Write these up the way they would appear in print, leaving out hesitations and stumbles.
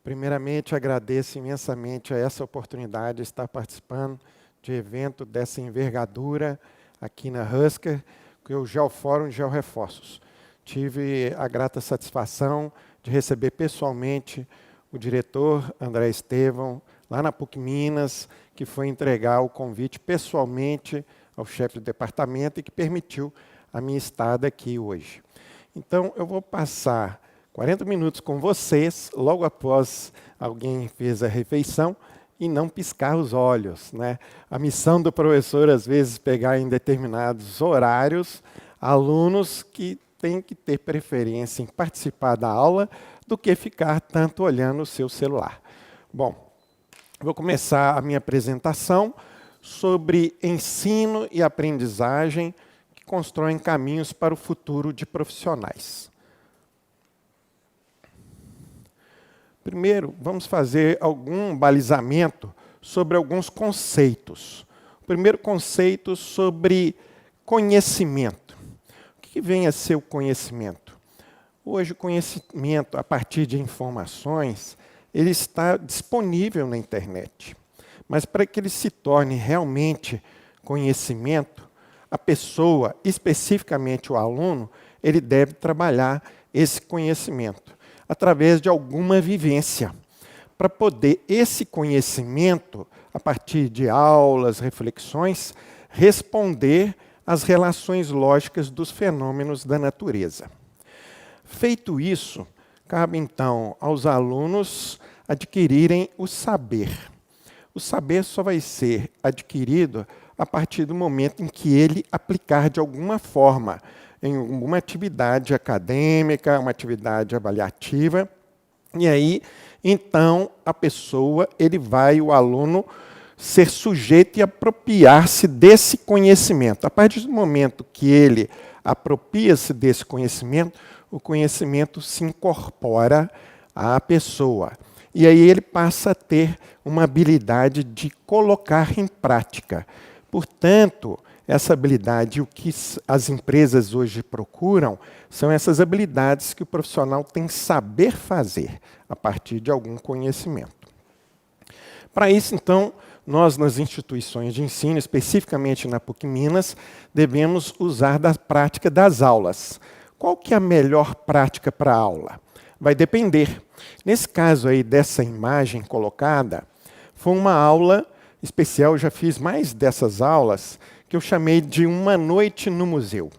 Primeiramente, agradeço imensamente a essa oportunidade de estar participando de evento dessa envergadura aqui na Husker, que é o Geofórum Georreforços. Tive a grata satisfação de receber pessoalmente o diretor André Estevão, lá na PUC Minas, que foi entregar o convite pessoalmente ao chefe do departamento e que permitiu a minha estada aqui hoje. Então, eu vou passar 40 minutos com vocês, logo após alguém fez a refeição, e não piscar os olhos, né? A missão do professor, às vezes, pegar em determinados horários alunos que têm que ter preferência em participar da aula do que ficar tanto olhando o seu celular. Bom, vou começar a minha apresentação sobre ensino e aprendizagem que constroem caminhos para o futuro de profissionais. Primeiro, vamos fazer algum balizamento sobre alguns conceitos. O primeiro conceito sobre conhecimento. O que vem a ser o conhecimento? Hoje, o conhecimento, a partir de informações, ele está disponível na internet. Mas para que ele se torne realmente conhecimento, a pessoa, especificamente o aluno, ele deve trabalhar esse conhecimento através de alguma vivência, para poder esse conhecimento, a partir de aulas, reflexões, responder às relações lógicas dos fenômenos da natureza. Feito isso, cabe então aos alunos adquirirem o saber. O saber só vai ser adquirido a partir do momento em que ele aplicar de alguma forma em uma atividade acadêmica, uma atividade avaliativa, e aí, então, a pessoa, o aluno, ser sujeito e apropriar-se desse conhecimento. A partir do momento que ele apropria-se desse conhecimento, o conhecimento se incorpora à pessoa. E aí ele passa a ter uma habilidade de colocar em prática. Portanto, essa habilidade, o que as empresas hoje procuram, são essas habilidades que o profissional tem que saber fazer, a partir de algum conhecimento. Para isso, então, nós nas instituições de ensino, especificamente na PUC Minas, devemos usar da prática das aulas. Qual que é a melhor prática para a aula? Vai depender. Nesse caso aí, dessa imagem colocada, foi uma aula especial, eu já fiz mais dessas aulas, que eu chamei de Uma Noite no Museu.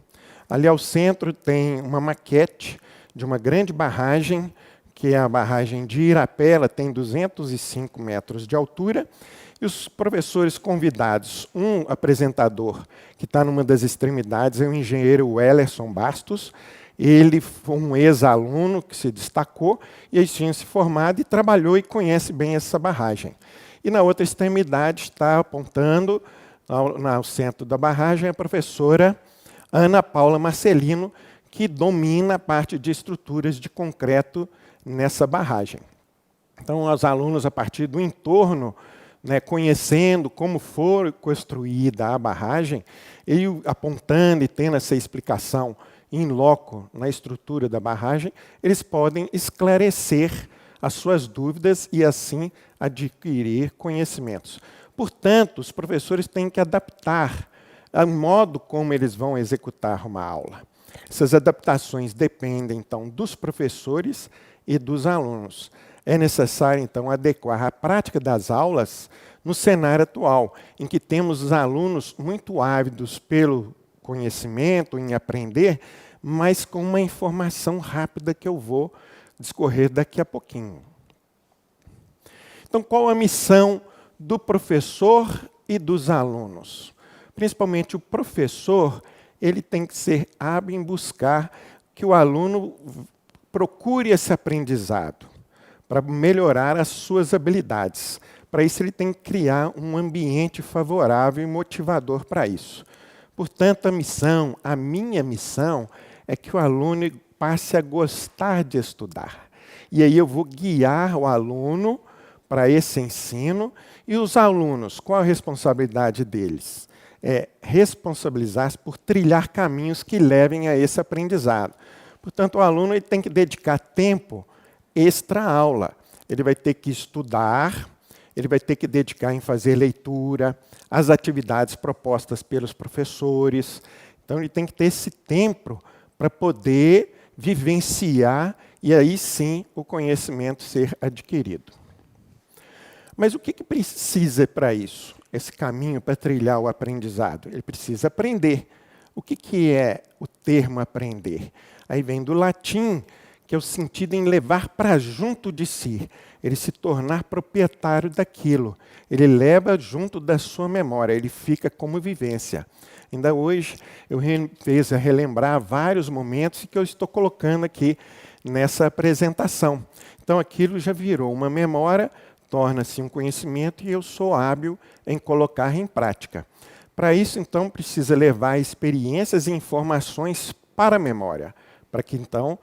Ali ao centro tem uma maquete de uma grande barragem, que é a barragem de Irapé, ela tem 205 metros de altura, e os professores convidados, um apresentador que está numa das extremidades, é o engenheiro Wellerson Bastos. Ele foi um ex-aluno que se destacou, e aí tinha se formado e trabalhou e conhece bem essa barragem. E na outra extremidade está apontando ao centro da barragem, a professora Ana Paula Marcelino, que domina a parte de estruturas de concreto nessa barragem. Então, os alunos, a partir do entorno, conhecendo como foi construída a barragem, e apontando e tendo essa explicação in loco na estrutura da barragem, eles podem esclarecer as suas dúvidas e, assim, adquirir conhecimentos. Portanto, os professores têm que adaptar o modo como eles vão executar uma aula. Essas adaptações dependem, então, dos professores e dos alunos. É necessário, então, adequar a prática das aulas no cenário atual, em que temos os alunos muito ávidos pelo conhecimento, em aprender, mas com uma informação rápida que eu vou discorrer daqui a pouquinho. Então, qual a missão do professor e dos alunos? Principalmente o professor, ele tem que ser hábil em buscar que o aluno procure esse aprendizado, para melhorar as suas habilidades. Para isso, ele tem que criar um ambiente favorável e motivador para isso. Portanto, a minha missão, é que o aluno passe a gostar de estudar. E aí eu vou guiar o aluno para esse ensino. E os alunos, qual a responsabilidade deles? É responsabilizar-se por trilhar caminhos que levem a esse aprendizado. Portanto, o aluno ele tem que dedicar tempo extra-aula. ele vai ter que estudar, ele vai ter que dedicar em fazer leitura, as atividades propostas pelos professores. Então, ele tem que ter esse tempo para poder vivenciar e aí sim o conhecimento ser adquirido. Mas o que precisa para isso? Esse caminho para trilhar o aprendizado? Ele precisa aprender. O que é o termo aprender? Aí vem do latim, que é o sentido em levar para junto de si. Ele se tornar proprietário daquilo. Ele leva junto da sua memória, ele fica como vivência. Ainda hoje eu fiz a relembrar vários momentos que eu estou colocando aqui nessa apresentação. Então aquilo já virou uma memória, torna-se um conhecimento e eu sou hábil em colocar em prática. Para isso, então, precisa levar experiências e informações para a memória, para que então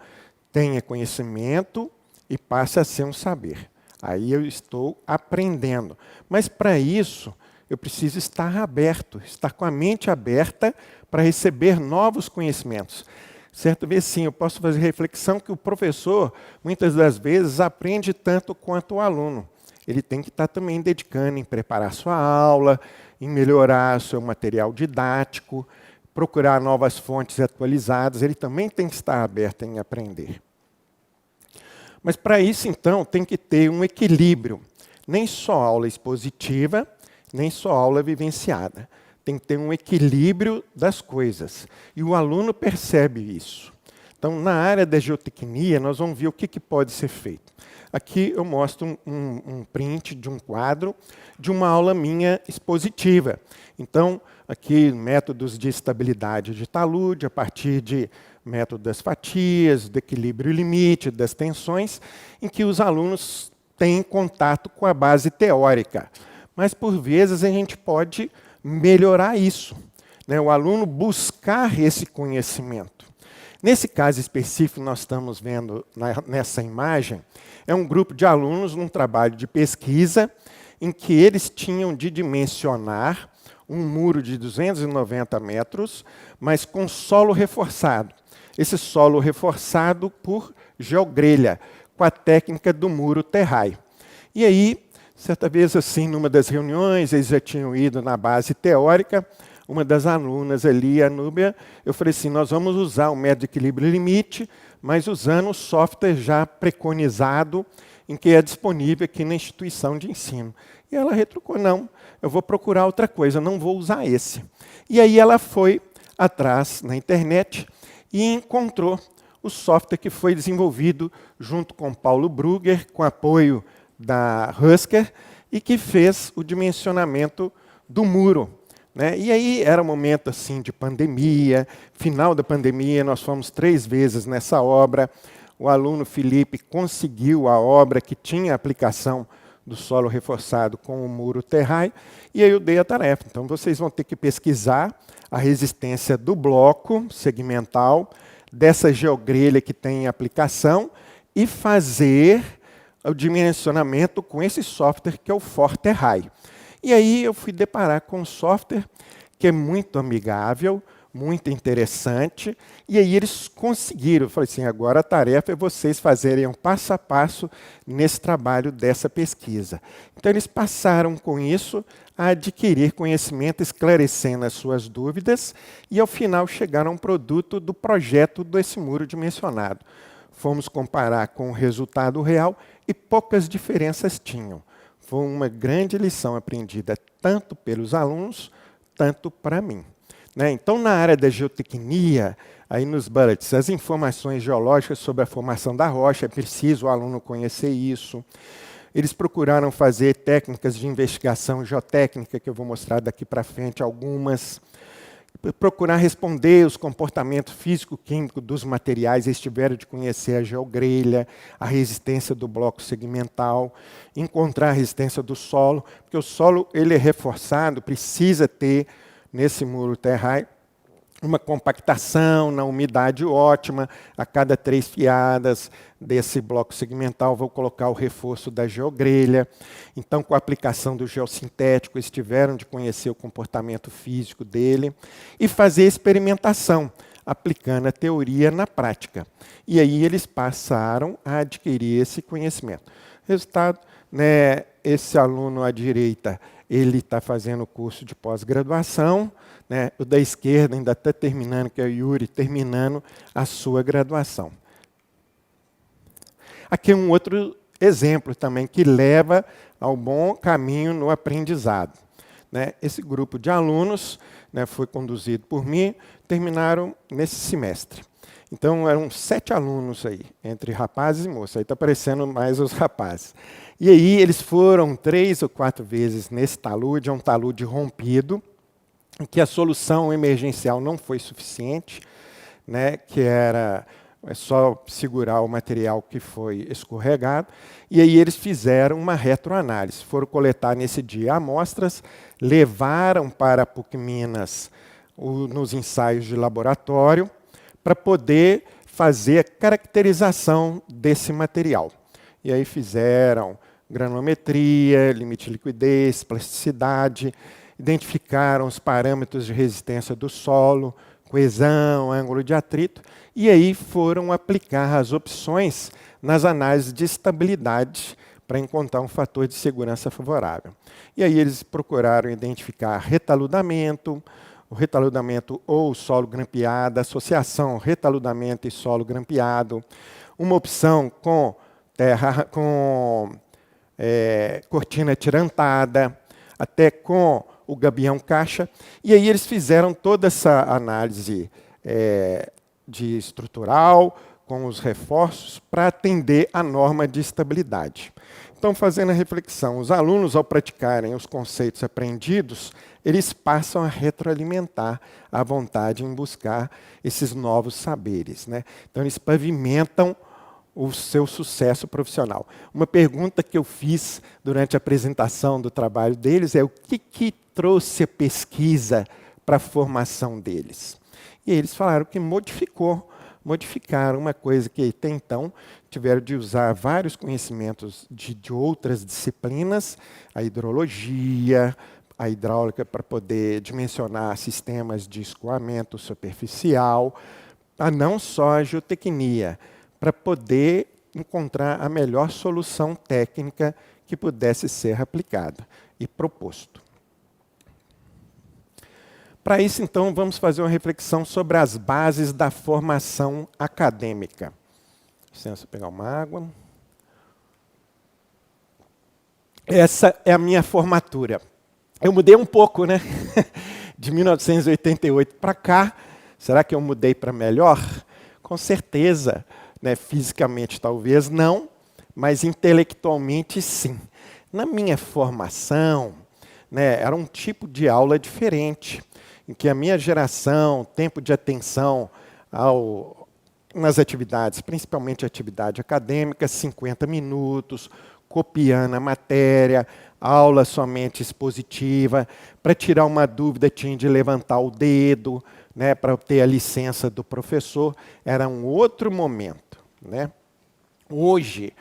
tenha conhecimento e passe a ser um saber. Aí eu estou aprendendo. Mas para isso, eu preciso estar aberto, estar com a mente aberta para receber novos conhecimentos. Certa vez, sim, eu posso fazer reflexão que o professor, muitas das vezes, aprende tanto quanto o aluno. Ele tem que estar também dedicando em preparar sua aula, em melhorar seu material didático, procurar novas fontes atualizadas. Ele também tem que estar aberto em aprender. Mas para isso, então, tem que ter um equilíbrio. Nem só aula expositiva, nem só aula vivenciada. Tem que ter um equilíbrio das coisas. E o aluno percebe isso. Então, na área da geotecnia, nós vamos ver o que pode ser feito. Aqui eu mostro um print de um quadro de uma aula minha expositiva. Então, aqui métodos de estabilidade de talude, a partir de método das fatias, do equilíbrio limite, das tensões, em que os alunos têm contato com a base teórica. Mas, por vezes, a gente pode melhorar isso, né? O aluno buscar esse conhecimento. Nesse caso específico, nós estamos vendo nessa imagem, é um grupo de alunos num trabalho de pesquisa em que eles tinham de dimensionar um muro de 290 metros, mas com solo reforçado. Esse solo reforçado por geogrelha, com a técnica do muro terrai. E aí, certa vez assim, numa das reuniões, eles já tinham ido na base teórica, uma das alunas ali, a Núbia, eu falei assim, nós vamos usar o método de equilíbrio limite, mas usando o software já preconizado, em que é disponível aqui na instituição de ensino. E ela retrucou, não, eu vou procurar outra coisa, não vou usar esse. E aí ela foi atrás na internet e encontrou o software que foi desenvolvido junto com Paulo Brugger, com apoio da Husker, e que fez o dimensionamento do muro. Né? E aí era um momento assim, de pandemia, final da pandemia, nós fomos 3 vezes nessa obra. O aluno Felipe conseguiu a obra que tinha aplicação do solo reforçado com o muro terrai, e aí eu dei a tarefa. Então vocês vão ter que pesquisar a resistência do bloco segmental, dessa geogrelha que tem aplicação, e fazer o dimensionamento com esse software que é o ForTerrai. E aí eu fui deparar com um software que é muito amigável, muito interessante, e aí eles conseguiram. Eu falei assim, agora a tarefa é vocês fazerem um passo a passo nesse trabalho dessa pesquisa. Então eles passaram com isso a adquirir conhecimento, esclarecendo as suas dúvidas, e ao final chegaram a um produto do projeto desse muro dimensionado. Fomos comparar com o resultado real e poucas diferenças tinham. Foi uma grande lição aprendida tanto pelos alunos, tanto para mim. Né? Então, na área da geotecnia, aí nos bullets, as informações geológicas sobre a formação da rocha, é preciso o aluno conhecer isso. Eles procuraram fazer técnicas de investigação geotécnica, que eu vou mostrar daqui para frente algumas. Procurar responder os comportamentos físico-químicos dos materiais, eles tiveram de conhecer a geogrelha, a resistência do bloco segmental, encontrar a resistência do solo, porque o solo ele é reforçado, precisa ter, nesse muro terrai, uma compactação na umidade ótima, a cada 3 fiadas desse bloco segmental vou colocar o reforço da geogrelha. Então, com a aplicação do geossintético, eles tiveram de conhecer o comportamento físico dele e fazer experimentação, aplicando a teoria na prática. E aí eles passaram a adquirir esse conhecimento. Resultado, né, esse aluno à direita, ele está fazendo o curso de pós-graduação, né, o da esquerda ainda está terminando, que é o Yuri, terminando a sua graduação. Aqui um outro exemplo também que leva ao bom caminho no aprendizado. Né? Esse grupo de alunos, né, foi conduzido por mim, terminaram nesse semestre. Então, eram 7 alunos aí, entre rapazes e moças. Aí está aparecendo mais os rapazes. E aí, eles foram 3 ou 4 vezes nesse talude, é um talude rompido, em que a solução emergencial não foi suficiente, né, que era só segurar o material que foi escorregado. E aí eles fizeram uma retroanálise. Foram coletar nesse dia amostras, levaram para a PUC Minas nos ensaios de laboratório, para poder fazer a caracterização desse material. E aí fizeram granulometria, limite de liquidez, plasticidade, identificaram os parâmetros de resistência do solo, coesão, ângulo de atrito, e aí foram aplicar as opções nas análises de estabilidade para encontrar um fator de segurança favorável. E aí eles procuraram identificar retaludamento, o retaludamento ou solo grampeado, associação retaludamento e solo grampeado, uma opção com cortina tirantada, até com o gabião caixa, e aí eles fizeram toda essa análise de estrutural, com os reforços, para atender a norma de estabilidade. Então, fazendo a reflexão, os alunos, ao praticarem os conceitos aprendidos, eles passam a retroalimentar a vontade em buscar esses novos saberes, né? Então, eles pavimentam o seu sucesso profissional. Uma pergunta que eu fiz durante a apresentação do trabalho deles é o que trouxe a pesquisa para a formação deles. E eles falaram que modificaram uma coisa que até então tiveram de usar vários conhecimentos de outras disciplinas, a hidrologia, a hidráulica para poder dimensionar sistemas de escoamento superficial, a não só a geotecnia, para poder encontrar a melhor solução técnica que pudesse ser aplicada e proposto. Para isso, então, vamos fazer uma reflexão sobre as bases da formação acadêmica. Licença, pegar uma água. Essa é a minha formatura. Eu mudei um pouco, né? De 1988 para cá. Será que eu mudei para melhor? Com certeza. Né? Fisicamente, talvez não, mas intelectualmente, sim. Na minha formação, né, era um tipo de aula diferente, em que a minha geração, tempo de atenção nas atividades, principalmente atividade acadêmica, 50 minutos, copiando a matéria, aula somente expositiva, para tirar uma dúvida tinha de levantar o dedo, né, para obter a licença do professor, era um outro momento. Né? Hoje,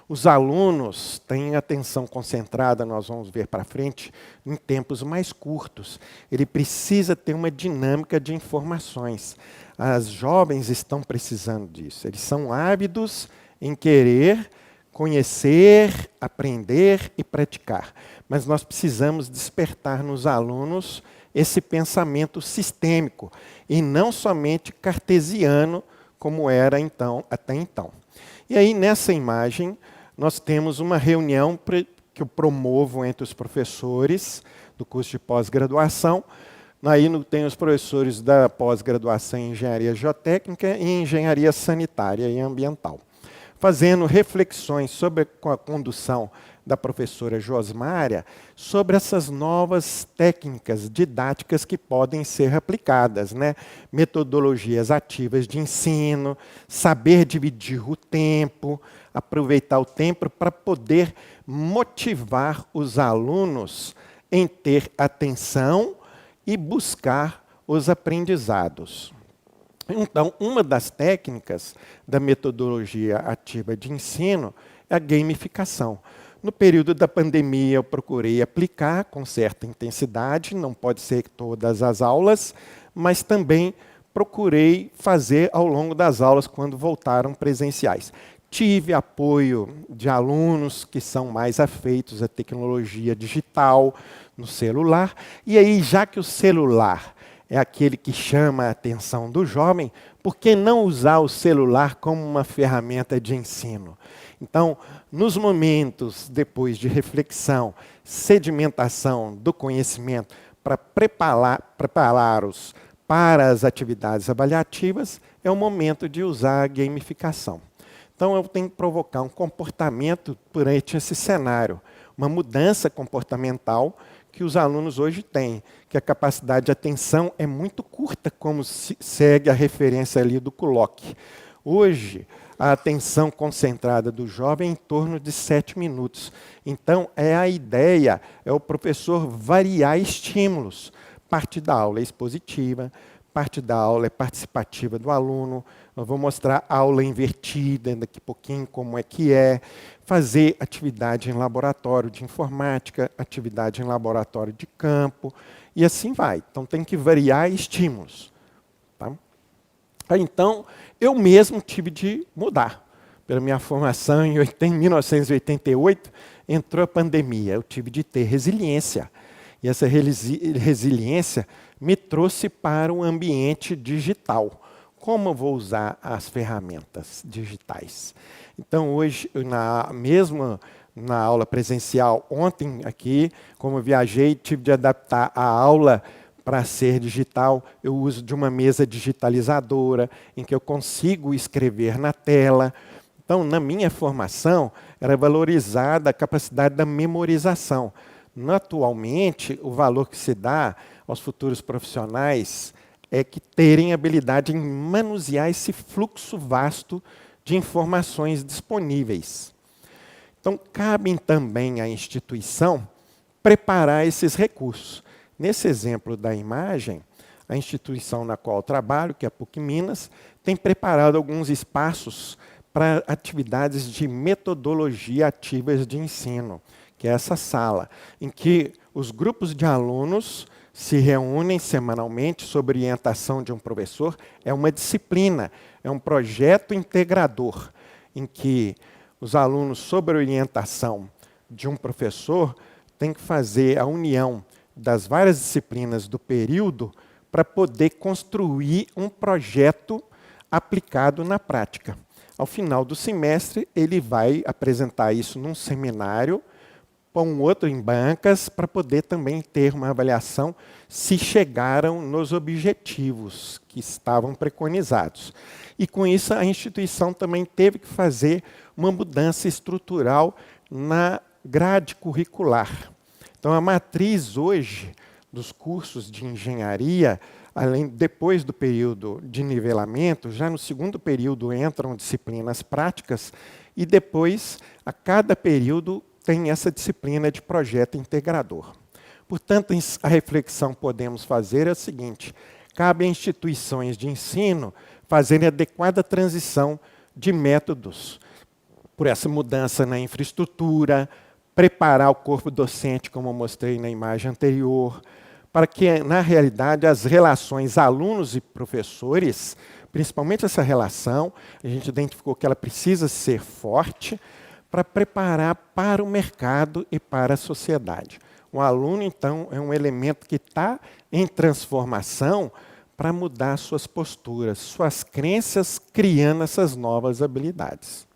os alunos têm atenção concentrada, nós vamos ver para frente, em tempos mais curtos. Ele precisa ter uma dinâmica de informações. As jovens estão precisando disso. Eles são ávidos em querer conhecer, aprender e praticar. Mas nós precisamos despertar nos alunos esse pensamento sistêmico, e não somente cartesiano, como era até então. E aí, nessa imagem, nós temos uma reunião que eu promovo entre os professores do curso de pós-graduação. Aí tem os professores da pós-graduação em Engenharia Geotécnica e Engenharia Sanitária e Ambiental, fazendo reflexões sobre a condução da professora Josmária sobre essas novas técnicas didáticas que podem ser aplicadas, né? Metodologias ativas de ensino, saber dividir o tempo, aproveitar o tempo para poder motivar os alunos em ter atenção e buscar os aprendizados. Então, uma das técnicas da metodologia ativa de ensino é a gamificação. No período da pandemia, eu procurei aplicar com certa intensidade, não pode ser todas as aulas, mas também procurei fazer ao longo das aulas quando voltaram presenciais. Tive apoio de alunos que são mais afeitos à tecnologia digital no celular. E aí, já que o celular é aquele que chama a atenção do jovem, por que não usar o celular como uma ferramenta de ensino? Então, nos momentos depois de reflexão, sedimentação do conhecimento, para prepará-los para as atividades avaliativas, é o momento de usar a gamificação. Então, eu tenho que provocar um comportamento perante esse cenário, uma mudança comportamental que os alunos hoje têm, que a capacidade de atenção é muito curta, como segue a referência ali do Kulock. Hoje, a atenção concentrada do jovem é em torno de 7 minutos. Então, a ideia é o professor variar estímulos. Parte da aula é expositiva, parte da aula é participativa do aluno. Eu vou mostrar aula invertida daqui a pouquinho, como é que é. Fazer atividade em laboratório de informática, atividade em laboratório de campo, e assim vai. Então, tem que variar estímulos. Tá? Então, eu mesmo tive de mudar. Pela minha formação em 1988, entrou a pandemia. Eu tive de ter resiliência. E essa resiliência me trouxe para o ambiente digital. Como eu vou usar as ferramentas digitais? Então, hoje, mesmo na aula presencial, ontem aqui, como eu viajei, tive de adaptar a aula para ser digital. Eu uso de uma mesa digitalizadora, em que eu consigo escrever na tela. Então, na minha formação, era valorizada a capacidade da memorização. Atualmente, o valor que se dá aos futuros profissionais é que terem habilidade em manusear esse fluxo vasto de informações disponíveis. Então, cabe também à instituição preparar esses recursos. Nesse exemplo da imagem, a instituição na qual eu trabalho, que é a PUC Minas, tem preparado alguns espaços para atividades de metodologia ativas de ensino, que é essa sala, em que os grupos de alunos se reúnem semanalmente sob orientação de um professor. É uma disciplina, é um projeto integrador, em que os alunos, sob orientação de um professor, têm que fazer a união das várias disciplinas do período para poder construir um projeto aplicado na prática. Ao final do semestre, ele vai apresentar isso num seminário, põe um outro em bancas, para poder também ter uma avaliação se chegaram nos objetivos que estavam preconizados. E com isso a instituição também teve que fazer uma mudança estrutural na grade curricular. Então a matriz hoje dos cursos de engenharia, depois do período de nivelamento, já no segundo período entram disciplinas práticas e depois, a cada período, tem essa disciplina de projeto integrador. Portanto, a reflexão que podemos fazer é a seguinte: cabe a instituições de ensino fazerem adequada transição de métodos por essa mudança na infraestrutura, preparar o corpo docente, como eu mostrei na imagem anterior, para que, na realidade, as relações alunos e professores, principalmente essa relação, a gente identificou que ela precisa ser forte, para preparar para o mercado e para a sociedade. O aluno, então, é um elemento que está em transformação para mudar suas posturas, suas crenças, criando essas novas habilidades.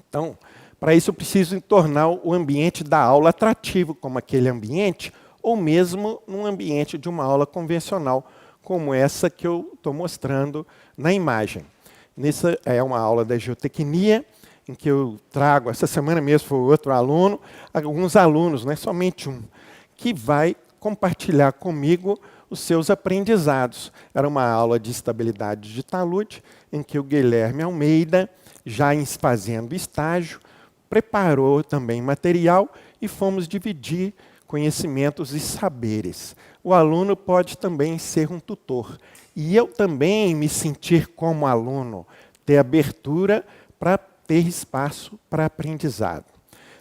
Então, para isso eu preciso tornar o ambiente da aula atrativo, como aquele ambiente, ou mesmo num ambiente de uma aula convencional, como essa que eu estou mostrando na imagem. Nessa é uma aula da geotecnia, em que eu trago, essa semana mesmo foi outro aluno, alguns alunos, não é somente um, que vai compartilhar comigo os seus aprendizados. Era uma aula de estabilidade de talude, em que o Guilherme Almeida, já fazendo estágio, preparou também material e fomos dividir conhecimentos e saberes. O aluno pode também ser um tutor. E eu também me sentir como aluno, ter abertura para ter espaço para aprendizado.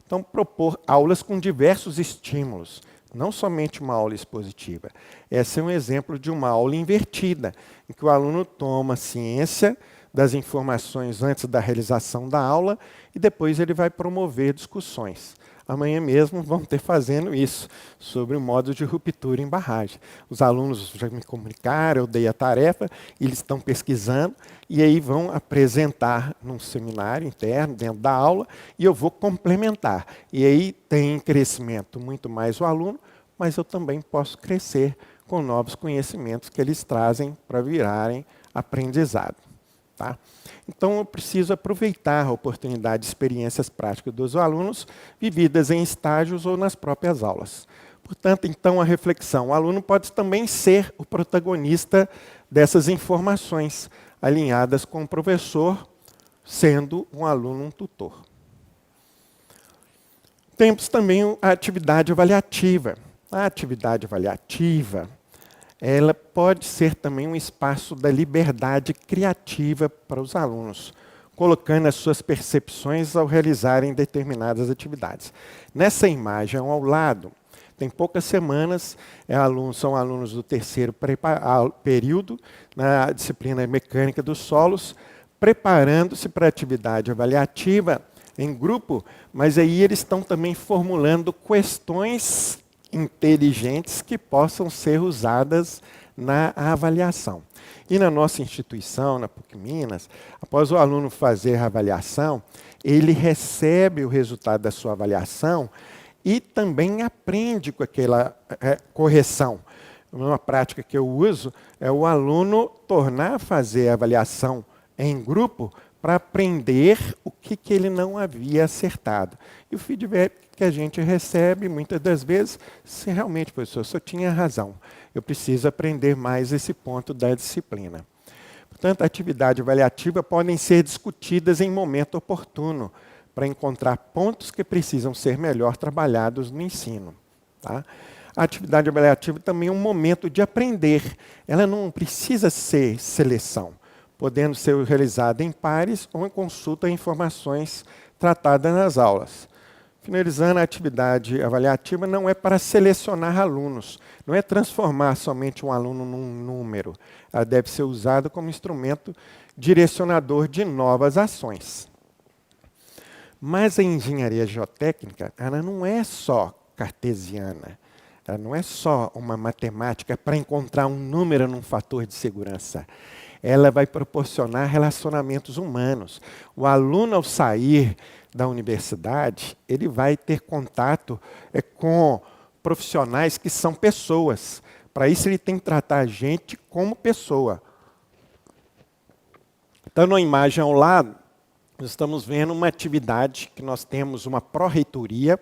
Então, propor aulas com diversos estímulos, não somente uma aula expositiva. Esse é um exemplo de uma aula invertida, em que o aluno toma ciência das informações antes da realização da aula e depois ele vai promover discussões. Amanhã mesmo vão ter fazendo isso, sobre o modo de ruptura em barragem. Os alunos já me comunicaram, eu dei a tarefa, eles estão pesquisando e aí vão apresentar num seminário interno, dentro da aula, e eu vou complementar. E aí tem crescimento muito mais o aluno, mas eu também posso crescer com novos conhecimentos que eles trazem para virarem aprendizado. Tá? Então, eu preciso aproveitar a oportunidade de experiências práticas dos alunos vividas em estágios ou nas próprias aulas. Portanto, então, a reflexão. O aluno pode também ser o protagonista dessas informações, alinhadas com o professor, sendo um aluno um tutor. Temos também a atividade avaliativa. A atividade avaliativa, ela pode ser também um espaço da liberdade criativa para os alunos, colocando as suas percepções ao realizarem determinadas atividades. Nessa imagem ao lado, tem poucas semanas, são alunos do terceiro período, na disciplina Mecânica dos Solos, preparando-se para a atividade avaliativa em grupo, mas aí eles estão também formulando questões inteligentes que possam ser usadas na avaliação. E na nossa instituição, na PUC Minas, após o aluno fazer a avaliação, ele recebe o resultado da sua avaliação e também aprende com aquela correção. Uma prática que eu uso é o aluno tornar a fazer a avaliação em grupo para aprender o que ele não havia acertado. E o feedback que a gente recebe, muitas das vezes, se realmente, professor, o senhor tinha razão, eu preciso aprender mais esse ponto da disciplina. Portanto, a atividade avaliativa podem ser discutidas em momento oportuno, para encontrar pontos que precisam ser melhor trabalhados no ensino. Tá? A atividade avaliativa também é um momento de aprender. Ela não precisa ser seleção, podendo ser realizada em pares ou em consulta a informações tratadas nas aulas. Finalizando, a atividade avaliativa não é para selecionar alunos, não é transformar somente um aluno num número. Ela deve ser usada como instrumento direcionador de novas ações. Mas a engenharia geotécnica, ela não é só cartesiana, ela não é só uma matemática para encontrar um número num fator de segurança. Ela vai proporcionar relacionamentos humanos. O aluno, ao sair da universidade, ele vai ter contato com profissionais que são pessoas. Para isso, ele tem que tratar a gente como pessoa. Então, na imagem ao lado, nós estamos vendo uma atividade que nós temos uma pró-reitoria,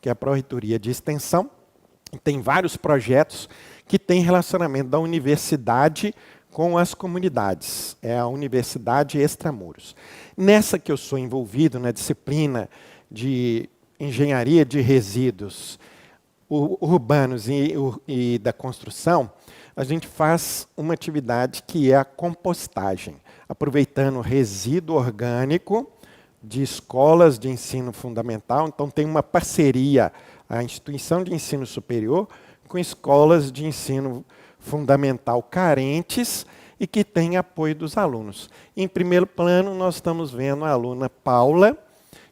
que é a pró-reitoria de extensão. Tem vários projetos que têm relacionamento da universidade com as comunidades. É a Universidade Extramuros. Nessa que eu sou envolvido, na disciplina de engenharia de resíduos urbanos e da construção, a gente faz uma atividade que é a compostagem, aproveitando resíduo orgânico de escolas de ensino fundamental. Então, tem uma parceria, a instituição de ensino superior, com escolas de ensino fundamental carentes e que têm apoio dos alunos. Em primeiro plano, nós estamos vendo a aluna Paula,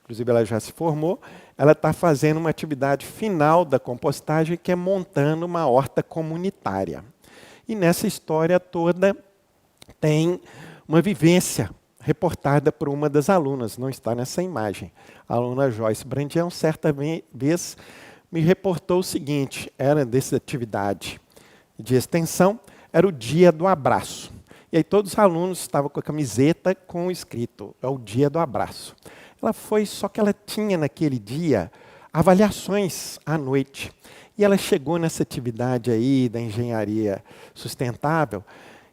inclusive ela já se formou, ela está fazendo uma atividade final da compostagem, que é montando uma horta comunitária. E nessa história toda tem uma vivência reportada por uma das alunas, não está nessa imagem. A aluna Joyce Brandião, certa vez, me reportou o seguinte, era dessa atividade de extensão, era o dia do abraço. E aí todos os alunos estavam com a camiseta com o escrito, é o dia do abraço. Ela foi, só que ela tinha naquele dia avaliações à noite. E ela chegou nessa atividade aí da engenharia sustentável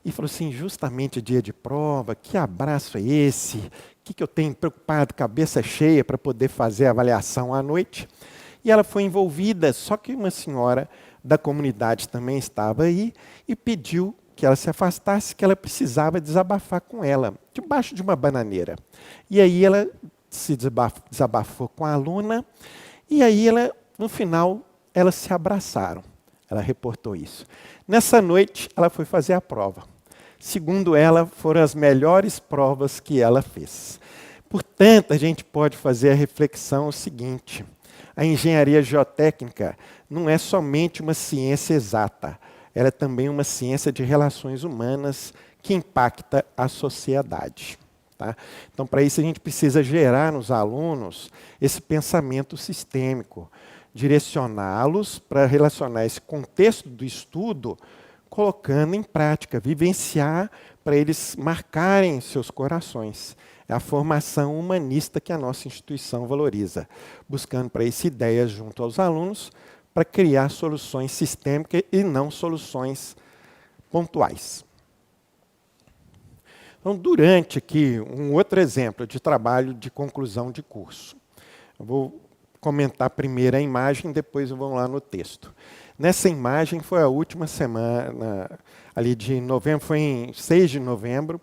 e falou assim, justamente dia de prova, que abraço é esse? O que eu tenho preocupado, cabeça cheia, para poder fazer a avaliação à noite? E ela foi envolvida, só que uma senhora da comunidade também estava aí e pediu que ela se afastasse, que ela precisava desabafar com ela, debaixo de uma bananeira. E aí ela se desabafou com a aluna, e aí ela, no final, elas se abraçaram. Ela reportou isso. Nessa noite, ela foi fazer a prova. segundo ela, foram as melhores provas que ela fez. Portanto, a gente pode fazer a reflexão seguinte: a engenharia geotécnica não é somente uma ciência exata, ela é também uma ciência de relações humanas que impacta a sociedade. Tá? Então, para isso, a gente precisa gerar nos alunos esse pensamento sistêmico, direcioná-los para relacionar esse contexto do estudo, colocando em prática, vivenciar, para eles marcarem seus corações. É a formação humanista que a nossa instituição valoriza, buscando para isso ideias junto aos alunos para criar soluções sistêmicas e não soluções pontuais. Então, durante aqui, um outro exemplo de trabalho de conclusão de curso. Eu vou comentar primeiro a imagem, depois vamos lá no texto. Nessa imagem foi a última semana, ali de novembro, foi em 6 de novembro,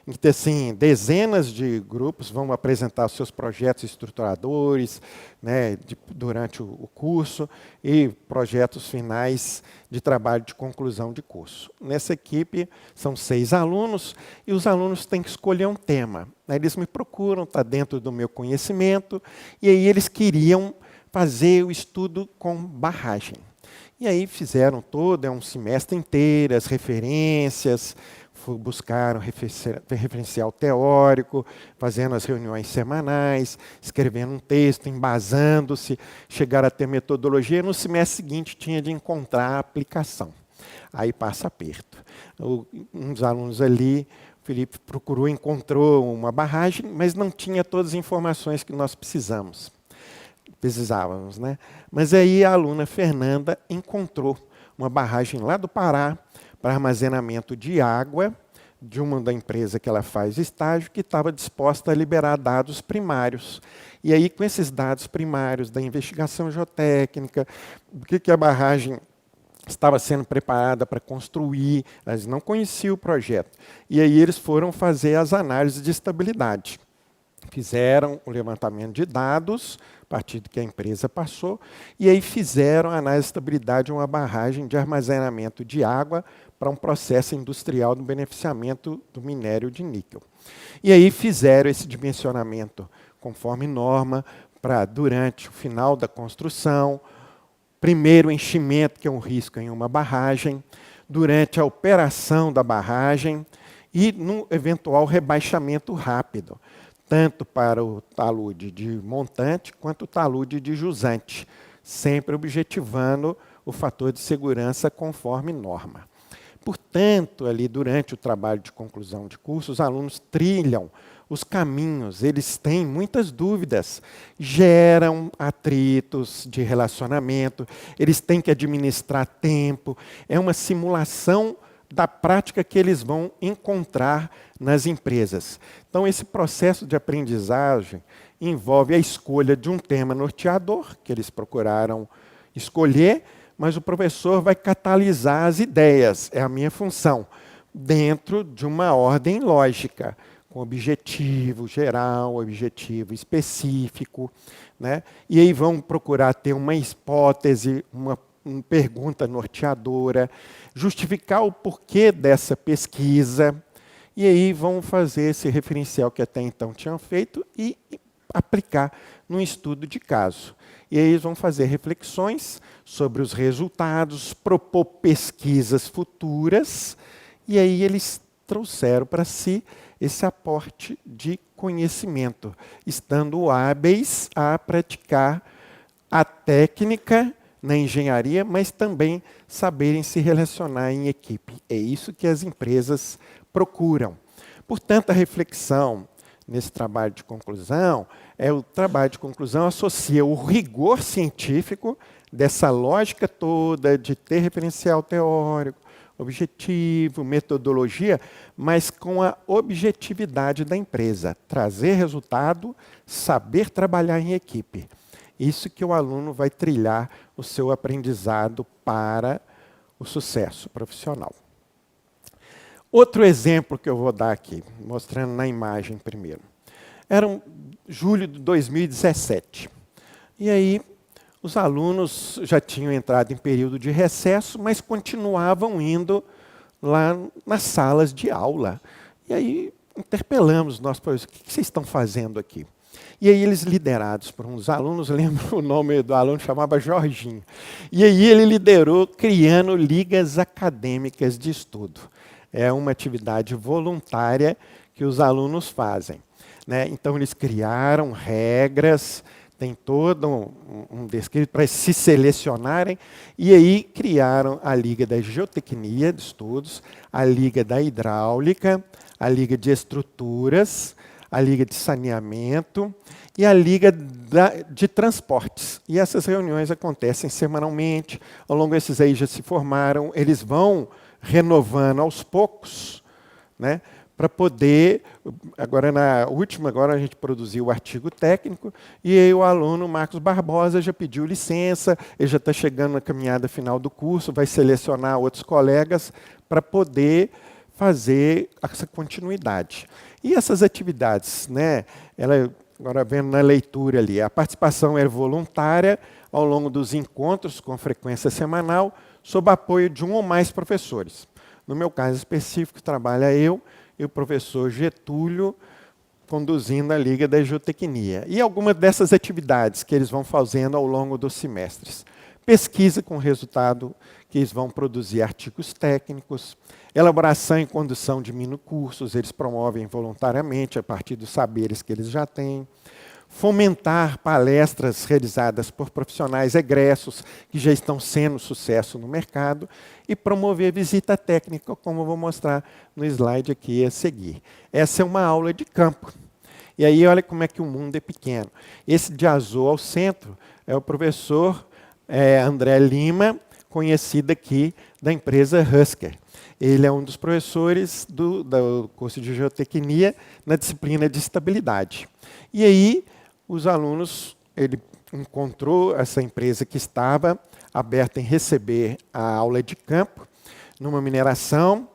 em que assim, dezenas de grupos vão apresentar os seus projetos estruturadores, né, durante o curso, e projetos finais de trabalho de conclusão de curso. Nessa equipe são 6 alunos, e os alunos têm que escolher um tema. Eles me procuram, está dentro do meu conhecimento, e aí eles queriam fazer o estudo com barragem. E aí fizeram todo, um semestre inteiro, as referências, buscaram referencial teórico, fazendo as reuniões semanais, escrevendo um texto, embasando-se, chegaram a ter metodologia. No semestre seguinte tinha de encontrar a aplicação. Aí passa aperto. Um dos alunos ali, o Felipe, procurou, encontrou uma barragem, mas não tinha todas as informações que nós precisávamos, né? Mas aí a aluna Fernanda encontrou uma barragem lá do Pará para armazenamento de água de uma da empresa que ela faz estágio, que estava disposta a liberar dados primários. E aí, com esses dados primários da investigação geotécnica, do que a barragem estava sendo preparada para construir, eles não conheciam o projeto. E aí eles foram fazer as análises de estabilidade. Fizeram o levantamento de dados, a partir do que a empresa passou, e aí fizeram a análise de estabilidade de uma barragem de armazenamento de água para um processo industrial do beneficiamento do minério de níquel. E aí fizeram esse dimensionamento conforme norma para, durante o final da construção, primeiro enchimento, que é um risco em uma barragem, durante a operação da barragem e no eventual rebaixamento rápido, tanto para o talude de montante quanto o talude de jusante, sempre objetivando o fator de segurança conforme norma. Portanto, ali durante o trabalho de conclusão de curso, os alunos trilham os caminhos, eles têm muitas dúvidas, geram atritos de relacionamento, eles têm que administrar tempo, é uma simulação da prática que eles vão encontrar nas empresas. Então, esse processo de aprendizagem envolve a escolha de um tema norteador, que eles procuraram escolher, mas o professor vai catalisar as ideias, é a minha função, dentro de uma ordem lógica, com objetivo geral, objetivo específico, né? E aí vão procurar ter uma hipótese, uma pergunta norteadora, justificar o porquê dessa pesquisa, e aí vão fazer esse referencial que até então tinham feito e aplicar num estudo de caso. E aí eles vão fazer reflexões sobre os resultados, propor pesquisas futuras, e aí eles trouxeram para si esse aporte de conhecimento, estando hábeis a praticar a técnica na engenharia, mas também saberem se relacionar em equipe. É isso que as empresas procuram. Portanto, a reflexão nesse trabalho de conclusão o trabalho de conclusão associa o rigor científico dessa lógica toda de ter referencial teórico, objetivo, metodologia, mas com a objetividade da empresa, trazer resultado, saber trabalhar em equipe. Isso que o aluno vai trilhar o seu aprendizado para o sucesso profissional. Outro exemplo que eu vou dar aqui, mostrando na imagem primeiro. Era julho de 2017. E aí, os alunos já tinham entrado em período de recesso, mas continuavam indo lá nas salas de aula. E aí interpelamos nós, o que vocês estão fazendo aqui? E aí eles, liderados por uns alunos, lembro o nome do aluno, chamava Jorginho. E aí ele liderou criando ligas acadêmicas de estudo. É uma atividade voluntária que os alunos fazem, né? Então eles criaram regras, tem todo um descrito para se selecionarem, e aí criaram a Liga da Geotecnia de Estudos, a Liga da Hidráulica, a Liga de Estruturas, a Liga de Saneamento e a Liga de Transportes. E essas reuniões acontecem semanalmente, ao longo desses aí já se formaram, eles vão renovando aos poucos, né, para poder, agora na última, agora a gente produziu o artigo técnico, e aí o aluno Marcos Barbosa já pediu licença, ele já está chegando na caminhada final do curso, vai selecionar outros colegas para poder fazer essa continuidade. E essas atividades, né, agora vendo na leitura ali, a participação é voluntária ao longo dos encontros com frequência semanal, sob apoio de um ou mais professores. No meu caso específico, trabalha eu e o professor Getúlio, conduzindo a Liga da Geotecnia. E algumas dessas atividades que eles vão fazendo ao longo dos semestres. Pesquisa com resultado que eles vão produzir artigos técnicos, elaboração e condução de minicursos, eles promovem voluntariamente a partir dos saberes que eles já têm. Fomentar palestras realizadas por profissionais egressos que já estão sendo sucesso no mercado e promover visita técnica, como eu vou mostrar no slide aqui a seguir. Essa é uma aula de campo. E aí olha como é que o mundo é pequeno. Esse de azul ao centro é o professor André Lima, conhecido aqui da empresa Husker. Ele é um dos professores do curso de Geotecnia na disciplina de estabilidade. E aí, os alunos, ele encontrou essa empresa que estava aberta em receber a aula de campo, numa mineração,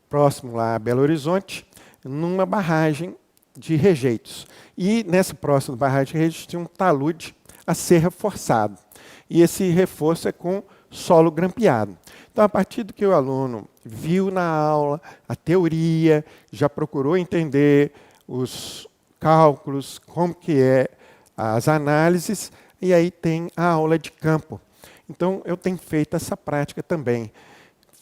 próximo lá a Belo Horizonte, numa barragem de rejeitos. E nessa próxima barragem de rejeitos tinha um talude a ser reforçado. E esse reforço é com solo grampeado. Então, a partir do que o aluno viu na aula, a teoria, já procurou entender os cálculos, como que é as análises, e aí tem a aula de campo. Então, eu tenho feito essa prática também.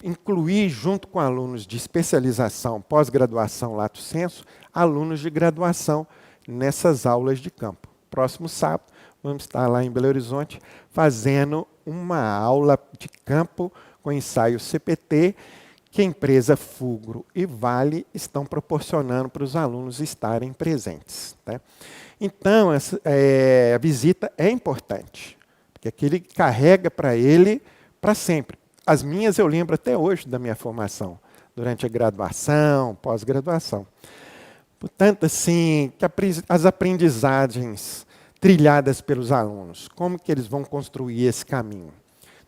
Incluir, junto com alunos de especialização, pós-graduação, lato sensu, alunos de graduação nessas aulas de campo. Próximo sábado, vamos estar lá em Belo Horizonte, fazendo uma aula de campo com ensaio CPT, que a empresa Fugro e Vale estão proporcionando para os alunos estarem presentes, né? Então, a visita é importante, porque aquele carrega para ele para sempre. As minhas eu lembro até hoje da minha formação, durante a graduação, pós-graduação. Portanto, assim, as aprendizagens trilhadas pelos alunos, como que eles vão construir esse caminho,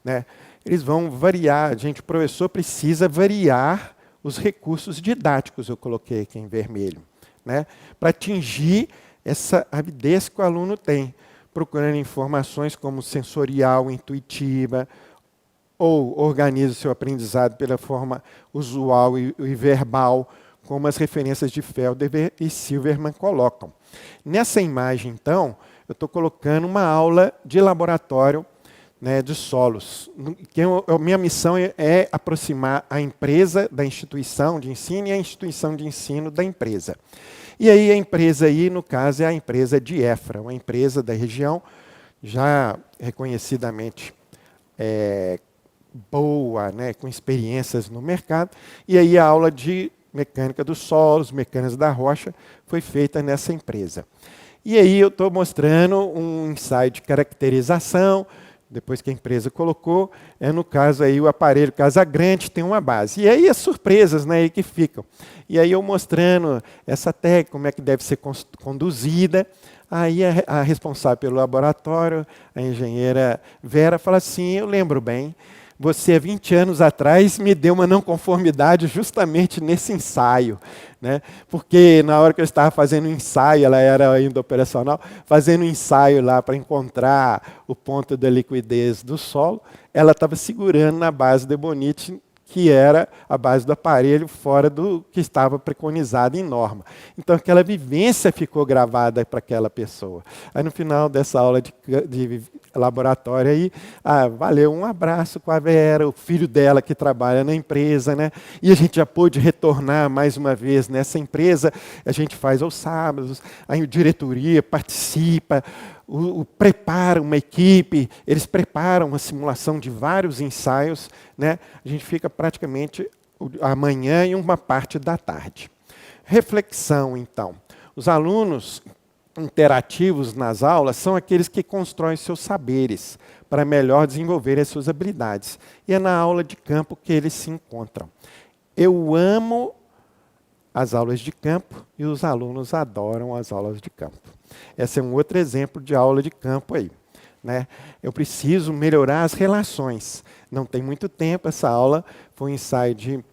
né? Eles vão variar, gente, o professor precisa variar os recursos didáticos, eu coloquei aqui em vermelho, né? Para atingir essa avidez que o aluno tem, procurando informações como sensorial, intuitiva, ou organiza o seu aprendizado pela forma usual e verbal, como as referências de Felder e Silverman colocam. Nessa imagem, então, eu estou colocando uma aula de laboratório, né, de solos. A minha missão é aproximar a empresa da instituição de ensino e a instituição de ensino da empresa. E aí a empresa aí, no caso, é a empresa de Efra, uma empresa da região, já reconhecidamente boa, né, com experiências no mercado. E aí a aula de mecânica dos solos, mecânica da rocha, foi feita nessa empresa. E aí eu estou mostrando um ensaio de caracterização, depois que a empresa colocou, no caso aí o aparelho Casagrande tem uma base. E aí as surpresas, né, aí que ficam. E aí eu mostrando essa técnica, como é que deve ser conduzida. Aí a responsável pelo laboratório, a engenheira Vera, fala assim, eu lembro bem, você há 20 anos atrás me deu uma não conformidade justamente nesse ensaio, né? Porque na hora que eu estava fazendo o ensaio, ela era ainda operacional, fazendo um ensaio lá para encontrar o ponto da liquidez do solo, ela estava segurando na base de ebonite que era a base do aparelho fora do que estava preconizado em norma. Então, aquela vivência ficou gravada para aquela pessoa. Aí, no final dessa aula de laboratório, aí, valeu, um abraço com a Vera, o filho dela que trabalha na empresa, né? E a gente já pôde retornar mais uma vez nessa empresa. A gente faz aos sábados, a diretoria participa, prepara uma equipe, eles preparam uma simulação de vários ensaios, né? A gente fica praticamente a manhã e uma parte da tarde. Reflexão, então. Os alunos interativos nas aulas são aqueles que constroem seus saberes para melhor desenvolver as suas habilidades. E é na aula de campo que eles se encontram. Eu amo as aulas de campo e os alunos adoram as aulas de campo. Esse é um outro exemplo de aula de campo aí, né? Eu preciso melhorar as relações. Não tem muito tempo, essa aula foi um ensaio de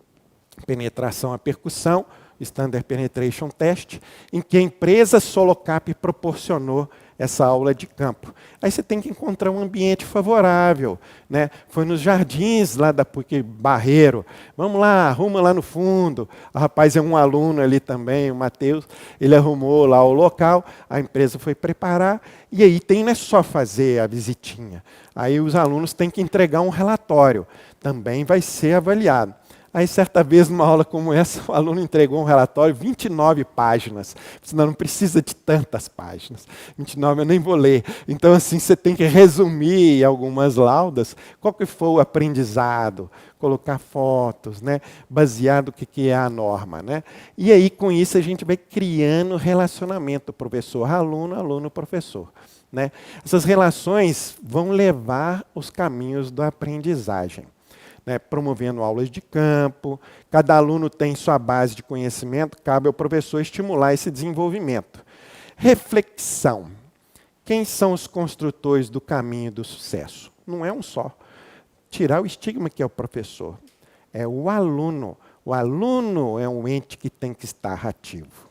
penetração à percussão, Standard Penetration Test, em que a empresa Solocap proporcionou essa aula de campo. Aí você tem que encontrar um ambiente favorável, né? Foi nos jardins lá da PUC Barreiro. Vamos lá, arruma lá no fundo. O rapaz é um aluno ali também, o Matheus, ele arrumou lá o local, a empresa foi preparar, e aí não é só fazer a visitinha. Aí os alunos têm que entregar um relatório, também vai ser avaliado. Aí, certa vez, numa aula como essa, o aluno entregou um relatório, 29 páginas. Senão não precisa de tantas páginas. 29 eu nem vou ler. Então, assim, você tem que resumir algumas laudas. Qual que foi o aprendizado? Colocar fotos, né? Baseado no que é a norma, né? E aí, com isso, a gente vai criando relacionamento professor-aluno, aluno-professor. Né? Essas relações vão levar os caminhos da aprendizagem. Né, promovendo aulas de campo, cada aluno tem sua base de conhecimento, cabe ao professor estimular esse desenvolvimento. Reflexão. Quem são os construtores do caminho do sucesso? Não é um só. Tirar o estigma que é o professor. É o aluno. O aluno é um ente que tem que estar ativo.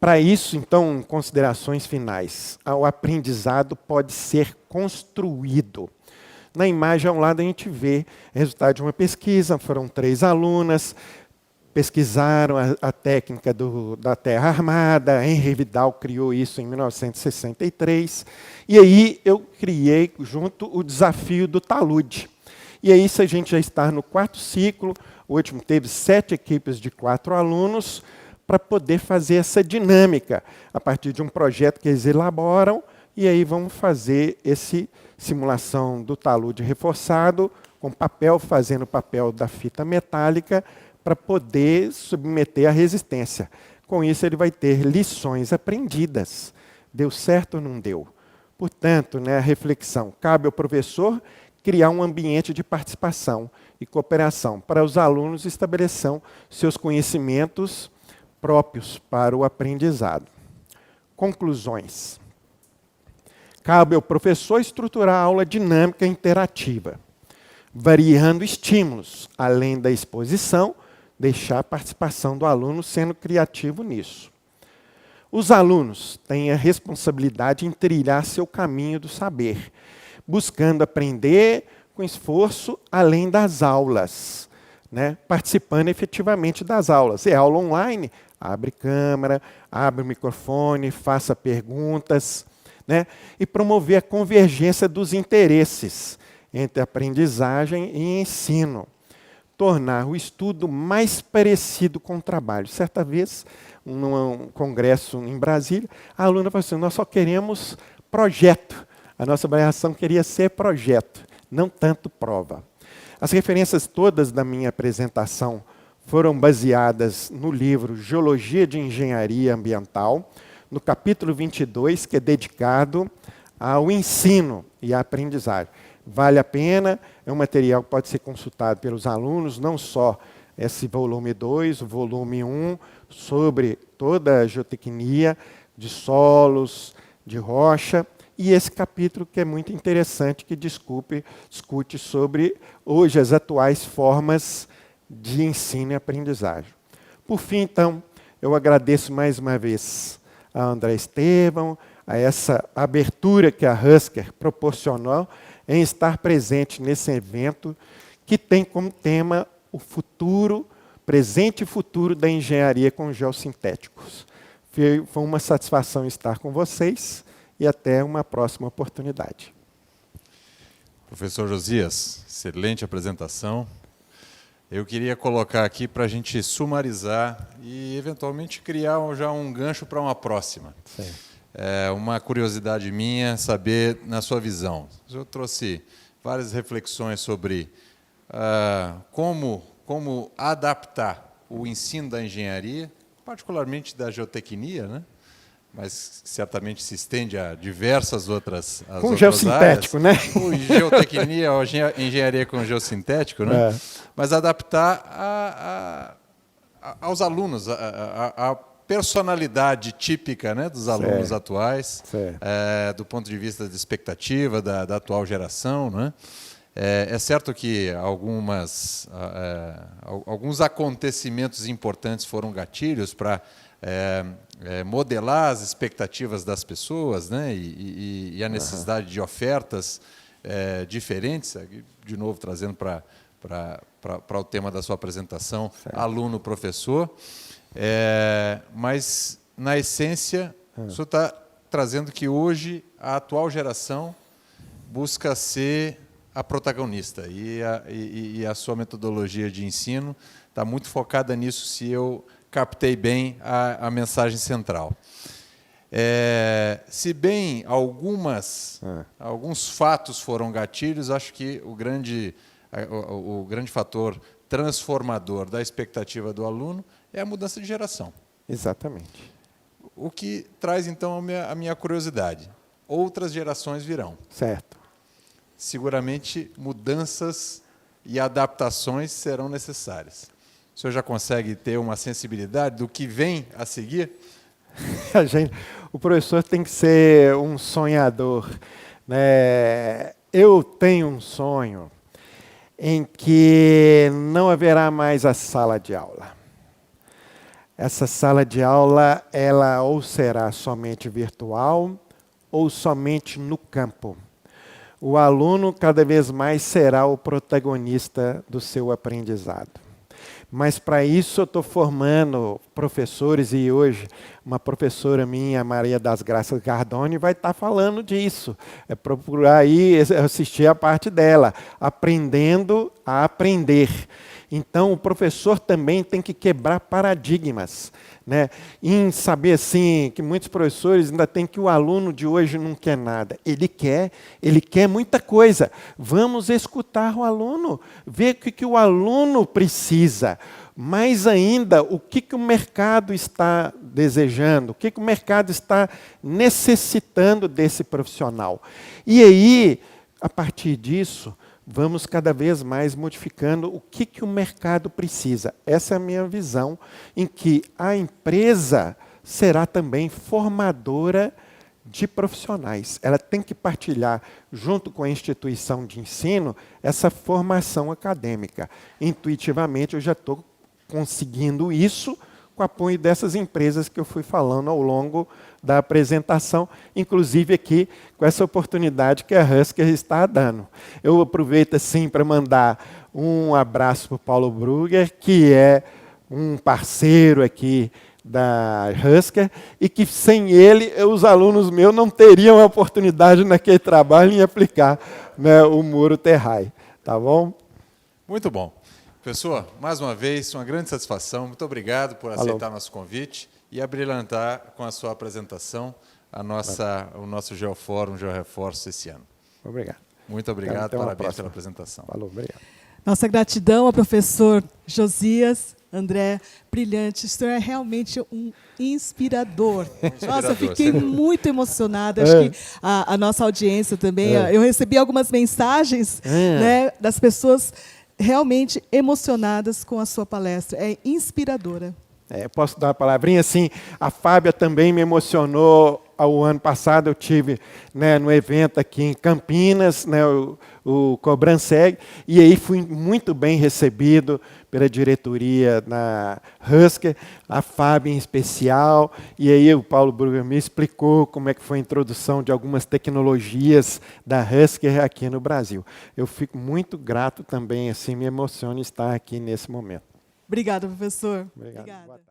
Para isso, então, considerações finais. O aprendizado pode ser construído. Na imagem ao lado a gente vê o resultado de uma pesquisa, foram 3 alunas, pesquisaram a técnica da terra armada, Henri Vidal criou isso em 1963, e aí eu criei junto o desafio do talude. E aí, se a gente já está no 4º ciclo, o último teve 7 equipes de 4 alunos, para poder fazer essa dinâmica, a partir de um projeto que eles elaboram, e aí vamos fazer esse simulação do talude reforçado, com papel, fazendo o papel da fita metálica, para poder submeter à resistência. Com isso, ele vai ter lições aprendidas. Deu certo ou não deu? Portanto, né, a reflexão. Cabe ao professor criar um ambiente de participação e cooperação para os alunos estabeleçam seus conhecimentos próprios para o aprendizado. Conclusões. Cabe ao professor estruturar a aula dinâmica e interativa, variando estímulos, além da exposição, deixar a participação do aluno sendo criativo nisso. Os alunos têm a responsabilidade em trilhar seu caminho do saber, buscando aprender com esforço além das aulas, né? Participando efetivamente das aulas. É aula online, abre câmera, abre o microfone, faça perguntas, né? E promover a convergência dos interesses entre aprendizagem e ensino. Tornar o estudo mais parecido com o trabalho. Certa vez, num congresso em Brasília, a aluna falou assim, nós só queremos projeto. A nossa avaliação queria ser projeto, não tanto prova. As referências todas da minha apresentação foram baseadas no livro Geologia de Engenharia Ambiental, no capítulo 22, que é dedicado ao ensino e à aprendizagem. Vale a pena, é um material que pode ser consultado pelos alunos, não só esse volume 2, o volume 1, sobre toda a geotecnia de solos, de rocha, e esse capítulo que é muito interessante, que discute sobre, hoje, as atuais formas de ensino e aprendizagem. Por fim, então, eu agradeço mais uma vez a André Estevam, a essa abertura que a Husker proporcionou em estar presente nesse evento que tem como tema o futuro, presente e futuro da engenharia com geossintéticos. Foi uma satisfação estar com vocês e até uma próxima oportunidade. Professor Josias, excelente apresentação. Eu queria colocar aqui para a gente sumarizar e, eventualmente, criar já um gancho para uma próxima. Uma curiosidade minha, saber, na sua visão, o senhor trouxe várias reflexões sobre como adaptar o ensino da engenharia, particularmente da geotecnia, né? Mas certamente se estende a diversas outras áreas. Com geossintético, né? Com geotecnia, engenharia com geossintético, né? Mas adaptar aos alunos, a personalidade típica, né, dos alunos atuais, do ponto de vista de expectativa da atual geração, né? É certo que alguns acontecimentos importantes foram gatilhos para modelar as expectativas das pessoas, né, e a necessidade de ofertas diferentes, de novo trazendo para o tema da sua apresentação, aluno-professor, mas, na essência, o senhor está trazendo que hoje a atual geração busca ser a protagonista, e a sua metodologia de ensino está muito focada nisso, se eu captei bem a mensagem central. Se bem alguns fatos foram gatilhos, acho que o grande fator transformador da expectativa do aluno é a mudança de geração. Exatamente. O que traz, então, a minha curiosidade. Outras gerações virão. Certo. Seguramente, mudanças e adaptações serão necessárias. O senhor já consegue ter uma sensibilidade do que vem a seguir? O professor tem que ser um sonhador, né? Eu tenho um sonho em que não haverá mais a sala de aula. Essa sala de aula, ela ou será somente virtual ou somente no campo. O aluno cada vez mais será o protagonista do seu aprendizado. Mas para isso eu estou formando professores, e hoje uma professora minha, Maria das Graças Gardoni, vai estar falando disso. É procurar aí assistir a parte dela, aprendendo a aprender. Então o professor também tem que quebrar paradigmas, né? Em saber assim, que muitos professores ainda têm que o aluno de hoje não quer nada. Ele quer muita coisa. Vamos escutar o aluno, ver o que o aluno precisa. Mais ainda, o que o mercado está desejando, o que o mercado está necessitando desse profissional. E aí, a partir disso, vamos cada vez mais modificando o que o mercado precisa. Essa é a minha visão, em que a empresa será também formadora de profissionais. Ela tem que partilhar, junto com a instituição de ensino, essa formação acadêmica. Intuitivamente, eu já estou conseguindo isso com o apoio dessas empresas que eu fui falando ao longo da apresentação, inclusive aqui com essa oportunidade que a Husker está dando. Eu aproveito assim para mandar um abraço para o Paulo Brugger, que é um parceiro aqui da Husker, e que sem ele, os alunos meus não teriam a oportunidade naquele trabalho em aplicar, né, o Muro Terrai. Tá bom? Muito bom. Professor, mais uma vez, uma grande satisfação. Muito obrigado por aceitar nosso convite e abrilhantar com a sua apresentação o nosso Geofórum, Georeforço esse ano. Obrigado. Muito obrigado, parabéns pela apresentação. Falou, obrigado. Nossa gratidão ao professor Josias, André, brilhante. O senhor é realmente um inspirador. Nossa, eu fiquei muito emocionada. Acho que a nossa audiência também. Eu recebi algumas mensagens, né, das pessoas realmente emocionadas com a sua palestra. É inspiradora. Posso dar uma palavrinha? Assim, a Fábia também me emocionou. Ao ano passado eu tive, né, no evento aqui em Campinas, né, o Cobranseg, e aí fui muito bem recebido pela diretoria na Husker, a Fábio em especial, e aí o Paulo Brugger me explicou como é que foi a introdução de algumas tecnologias da Husker aqui no Brasil. Eu fico muito grato também, assim, me emociona estar aqui nesse momento. Obrigada, professor. Obrigado. Obrigada. Boa tarde.